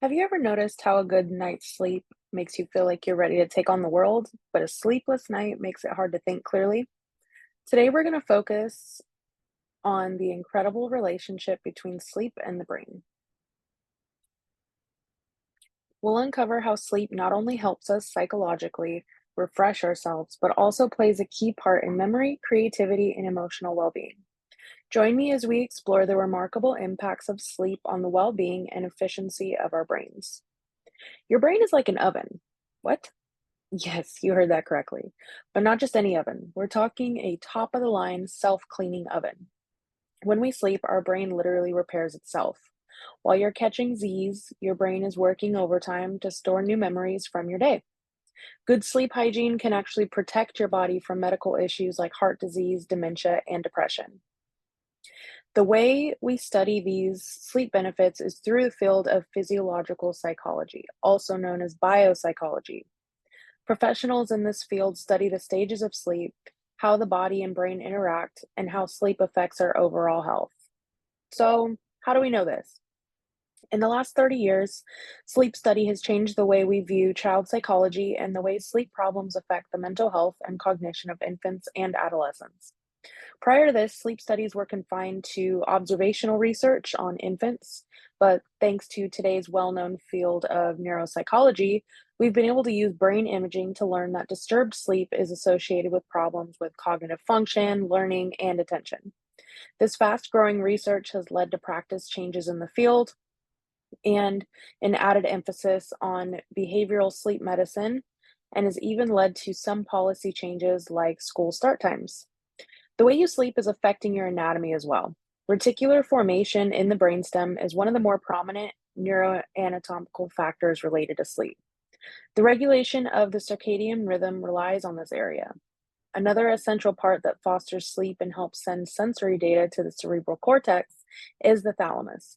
Have you ever noticed how a good night's sleep makes you feel like you're ready to take on the world, but a sleepless night makes it hard to think clearly? Today, we're going to focus on the incredible relationship between sleep and the brain. We'll uncover how sleep not only helps us psychologically refresh ourselves, but also plays a key part in memory, creativity, and emotional well being. Join me as we explore the remarkable impacts of sleep on the well being and efficiency of our brains. Your brain is like an oven. What? Yes, you heard that correctly. But not just any oven. We're talking a top of the line self cleaning oven. When we sleep, our brain literally repairs itself. While you're catching Z's, your brain is working overtime to store new memories from your day. Good sleep hygiene can actually protect your body from medical issues like heart disease, dementia, and depression. The way we study these sleep benefits is through the field of physiological psychology, also known as biopsychology. Professionals in this field study the stages of sleep, how the body and brain interact, and how sleep affects our overall health. So, how do we know this? In the last 30 years, sleep study has changed the way we view child psychology and the way sleep problems affect the mental health and cognition of infants and adolescents. Prior to this, sleep studies were confined to observational research on infants, but thanks to today's well known field of neuropsychology, we've been able to use brain imaging to learn that disturbed sleep is associated with problems with cognitive function, learning, and attention. This fast growing research has led to practice changes in the field and an added emphasis on behavioral sleep medicine, and has even led to some policy changes like school start times. The way you sleep is affecting your anatomy as well. Reticular formation in the brainstem is one of the more prominent neuroanatomical factors related to sleep. The regulation of the circadian rhythm relies on this area. Another essential part that fosters sleep and helps send sensory data to the cerebral cortex is the thalamus.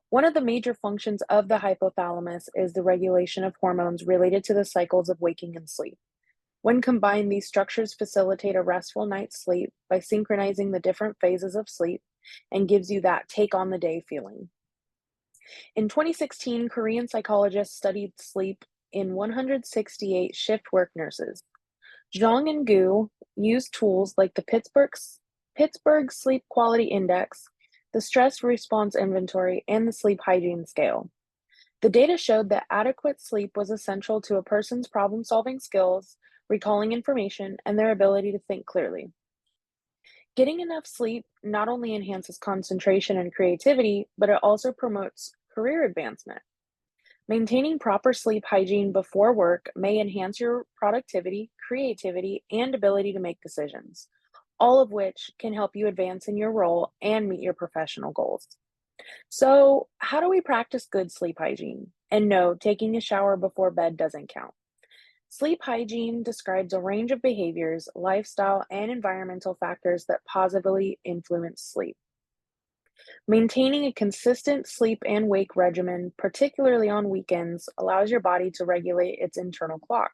One of the major functions of the hypothalamus is the regulation of hormones related to the cycles of waking and sleep. When combined, these structures facilitate a restful night's sleep by synchronizing the different phases of sleep and gives you that take on the day feeling. In 2016, Korean psychologists studied sleep in 168 shift work nurses. Zhang and Gu used tools like the Pittsburgh Sleep Quality Index, the Stress Response Inventory, and the Sleep Hygiene Scale. The data showed that adequate sleep was essential to a person's problem solving skills, recalling information, and their ability to think clearly. Getting enough sleep not only enhances concentration and creativity, but it also promotes career advancement. Maintaining proper sleep hygiene before work may enhance your productivity, creativity, and ability to make decisions, all of which can help you advance in your role and meet your professional goals. So, how do we practice good sleep hygiene? And no, taking a shower before bed doesn't count. Sleep hygiene describes a range of behaviors, lifestyle, and environmental factors that positively influence sleep. Maintaining a consistent sleep and wake regimen, particularly on weekends, allows your body to regulate its internal clock.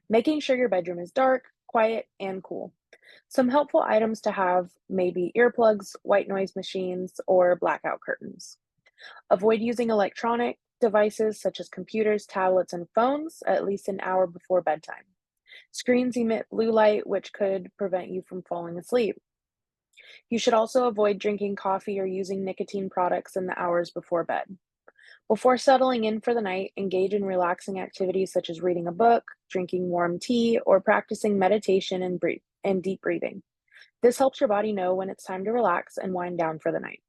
Making sure your bedroom is dark, quiet, and cool. Some helpful items to have may be earplugs, white noise machines, or blackout curtains. Avoid using electronic devices such as computers, tablets, and phones at least an hour before bedtime. Screens emit blue light, which could prevent you from falling asleep. You should also avoid drinking coffee or using nicotine products in the hours before bed. Before settling in for the night, engage in relaxing activities such as reading a book, drinking warm tea, or practicing meditation and deep breathing. This helps your body know when it's time to relax and wind down for the night.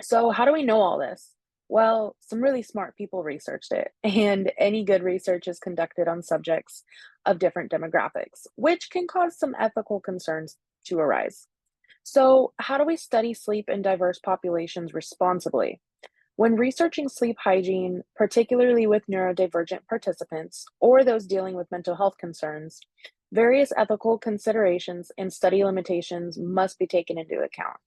So, how do we know all this? Well, some really smart people researched it, and any good research is conducted on subjects of different demographics, which can cause some ethical concerns to arise. So, how do we study sleep in diverse populations responsibly? When researching sleep hygiene, particularly with neurodivergent participants or those dealing with mental health concerns, various ethical considerations and study limitations must be taken into account.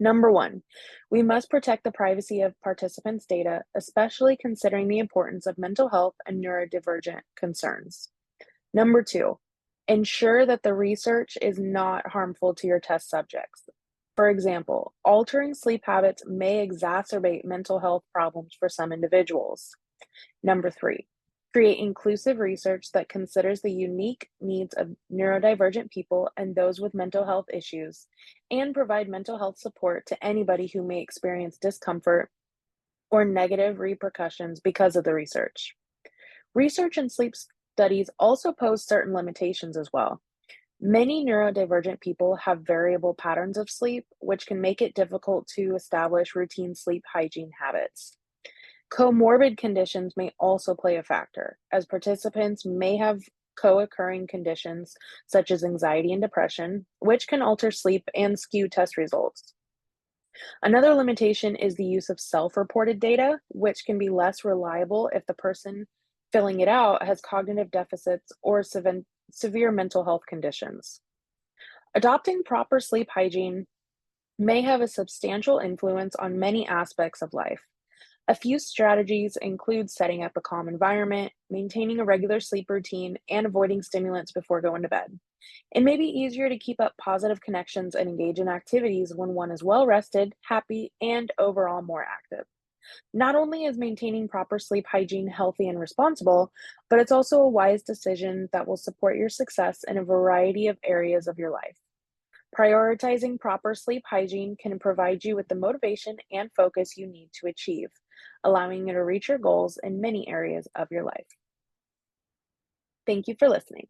Number one, we must protect the privacy of participants' data, especially considering the importance of mental health and neurodivergent concerns. Number two, ensure that the research is not harmful to your test subjects. For example, altering sleep habits may exacerbate mental health problems for some individuals. Number three, create inclusive research that considers the unique needs of neurodivergent people and those with mental health issues, and provide mental health support to anybody who may experience discomfort or negative repercussions because of the research. Research in sleep studies also pose certain limitations as well. Many neurodivergent people have variable patterns of sleep, which can make it difficult to establish routine sleep hygiene habits. Comorbid conditions may also play a factor, as participants may have co occurring conditions such as anxiety and depression, which can alter sleep and skew test results. Another limitation is the use of self reported data, which can be less reliable if the person filling it out has cognitive deficits or severe mental health conditions. Adopting proper sleep hygiene may have a substantial influence on many aspects of life. A few strategies include setting up a calm environment, maintaining a regular sleep routine, and avoiding stimulants before going to bed. It may be easier to keep up positive connections and engage in activities when one is well rested, happy, and overall more active. Not only is maintaining proper sleep hygiene healthy and responsible, but it's also a wise decision that will support your success in a variety of areas of your life. Prioritizing proper sleep hygiene can provide you with the motivation and focus you need to achieve, allowing you to reach your goals in many areas of your life. Thank you for listening.